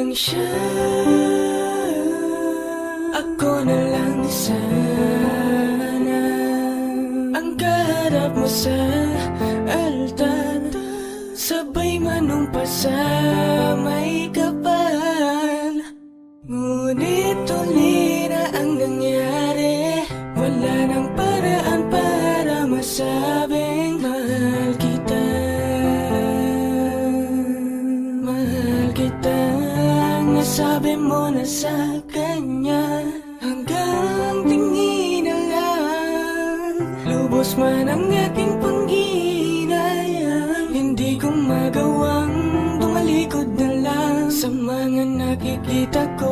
lang siya, ako na lang sana ang kaharap mo sa altar. Sabay manumpa sa may kapal, ngunit tuloy na ang nangyari. Wala nang paraan para masabing mahal kita. Mahal kita, nasabi mo na sa kanya. Hanggang tingin na lang, lubos man ang aking panghinayang. Hindi ko magawang tumalikod na lang sa mga nakikita ko.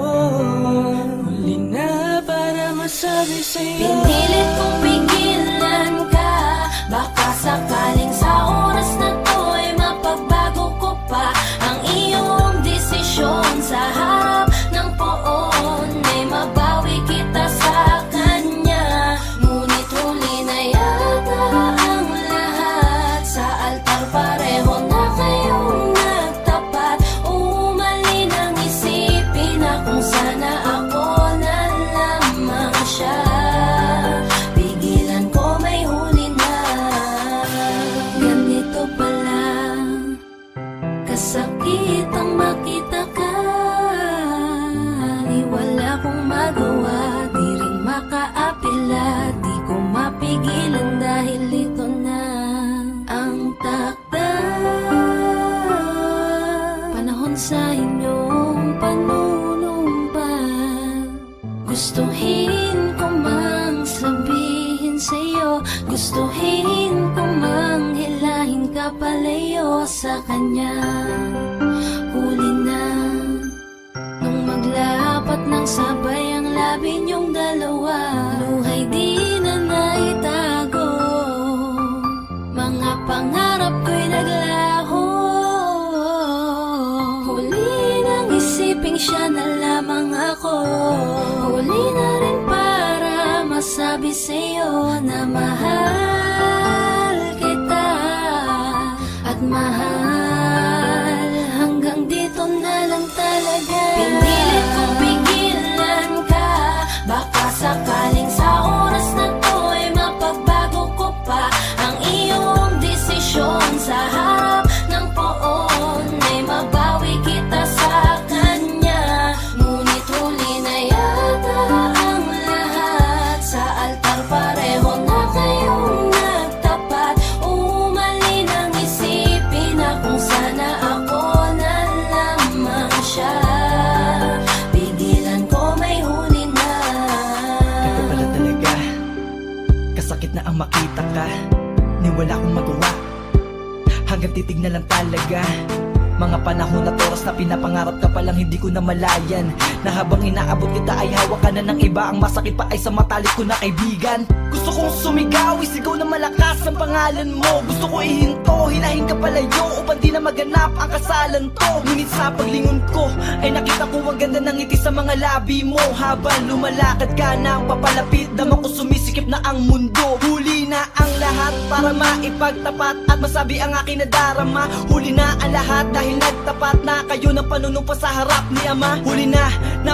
Huli na para masabi sa'yo, pinilit kong pigilan ka. Baka sakaling sa oras na to ay mapagbago ko pa ang iyong desisyon. Sa harap ng poon ay mabawi kita sa kanya. Ngunit huli na yata ang lahat. Sa altar pareho na kayong nagtapat. Umali nang isipin na kung sana ako na lamang siya. Pigilan ko, may huli na. Ganito pala kasakit ang makita ka. Di wala kong magawa, di rin makaapila. Di ko mapigilan dahil ito na ang takdang panahon sa inyong panunumpan. Gustuhin ko mang sabihin sa'yo, gustuhin ko mang hilahin ka palayo sa kanya. Huli na nung maglapat ng sabay ang labi niyong dalawa. Luhay di na naitago, mga pangarap ko'y naglaho. Huli nang isiping siya na lamang ako. Huli na rin para masabi sa'yo na mahal kita. At mahal hanggang dito na lang talaga. Pinilit kong pigilan ka. Baka sakaling sa oras na to ay mapagbago ko pa ang iyong desisyon. Sa harap ng poon ay mabawi kita sa kanya. Ngunit huli na yata ang lahat. Sa altar pareho na kayong nagtapat. Umali nang isipin na kung sana ako na lamang siya. Pigilan ko, may huli na. ito pala talaga, kasakit na ang makita ka. Ni wala akong magawa, hanggang titig na lang talaga. Mga panahon at oras na pinapangarap ka palang hindi ko na malayan, na habang inaabot kita ay hawak ka na ng iba. Ang masakit pa ay sa matalik ko na kaibigan. Gusto kong sumigaw, isigaw na malakas ang pangalan mo. Gusto ko ihinto, hinahin ka palayo upang di na maganap ang kasalan to. Ngunit sa paglingon ko ay nakita ko ang ganda ng ngiti sa mga labi mo. Habang lumalakad ka nang papalapit, dama ko sumisikip na ang mundo. Huli na ang lahat para maipagtapat at masabi ang aking nadarama. Huli na ang lahat dahil nagtapat na kayo ng panunumpa sa harap ni Ama. Huli na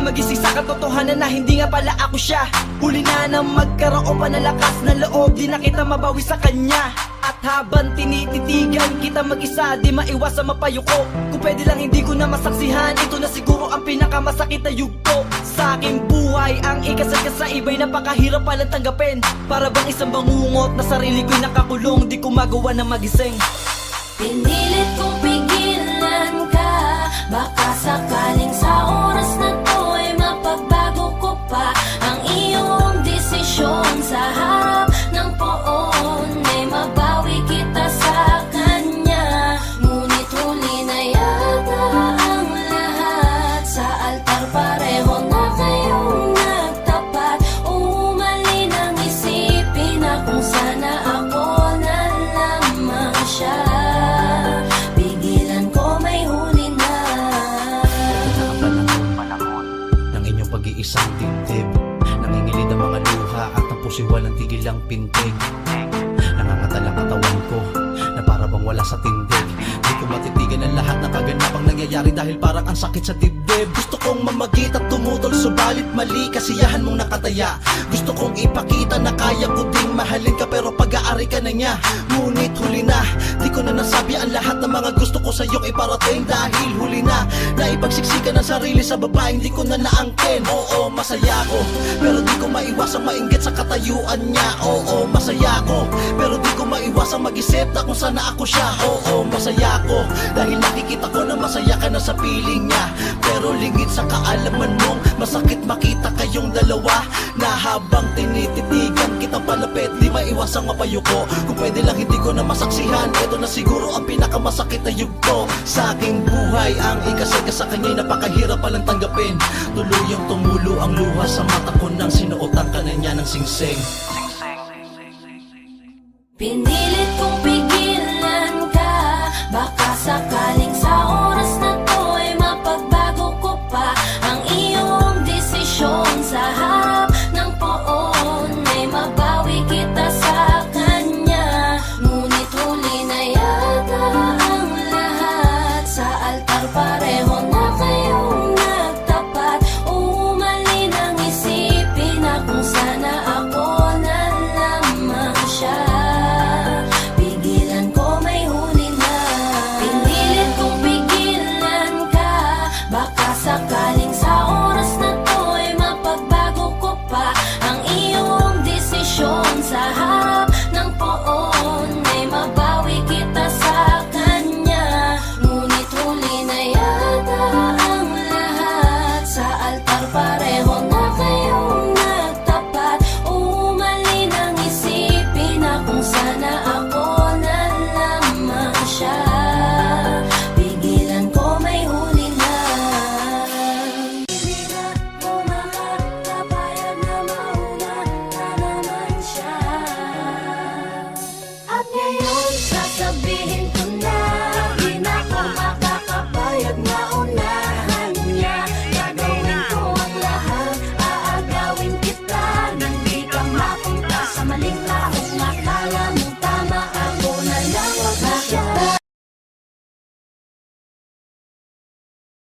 magising sa katotohanan na hindi nga pala ako siya. Huli na magkaroon pa ng lakas na loob, di na kita mabawi sa kanya. At habang tinititigan kita mag-isa, di maiwasan mapayuko. Kung pwede lang hindi ko na masaksihan, ito na siguro ang pinakamasakit na yugto sa aking buhay. Ang ikasal ka sa iba'y napakahirap palang tanggapin. Para bang isang bangungot na sarili ko'y nakakulong, di ko magawa na magising. Pinilit kong pigilan ka. Baka sakaling sa oras na to ay mapagbago ko pa ang iyong desisyon. Sa harap ng poon ay mabawi kita sa kanya. Ngunit huli na yata ang lahat. Sa altar pareho na kayong nagtapat. Umali nang isipin na kung sana ako na lamang siya. Pigilan ko, may huli na. Panahon ng inyong pag-iisang dibdib, nangingilid ang mga luha at ang puso'y walang tigil ang pintig. Nangangatal ang katawan ko na para bang wala sa tindig. Di ko matitigan ang lahat ng kaganapang nangyayari dahil parang ang sakit sa dibdib. Gusto kong mamagit at tumutol subalit mali kasiyahan mong nakataya. Gusto kong ipakita na kaya ko ding mahalin ka pero pag-aari ka na niya. Ngunit huli na, di ko na nasabi ang lahat ng mga gusto ko sa iyong iparating dahil huli na naipagsiksikan ang sarili sa babaeng di ko na naangkin. Oo, masaya ko, pero di ko maiwasang mainggit sa katayuan niya. Oo, masaya ko, pero di ko maiwasang mag-isip na kung sana ako siya. Oo, masaya ko, dahil nakikita ko na masaya ka na sa piling niya. Pero lingid sa kaalaman mong masakit makita kayong dalawa, na habang tinititigan kitang palapit di maiwasang mapayuko. Kung pwede lang hindi ko na masaksihan, ito na siguro ang pinakamasakit na yugto sa aking buhay. Ang ikasal ka sa kanya'y napakahirap palang tanggapin. Tuluyang tumulo ang luha sa mata ko nang sinuotan ka na niya ng singsing. Pinilit kong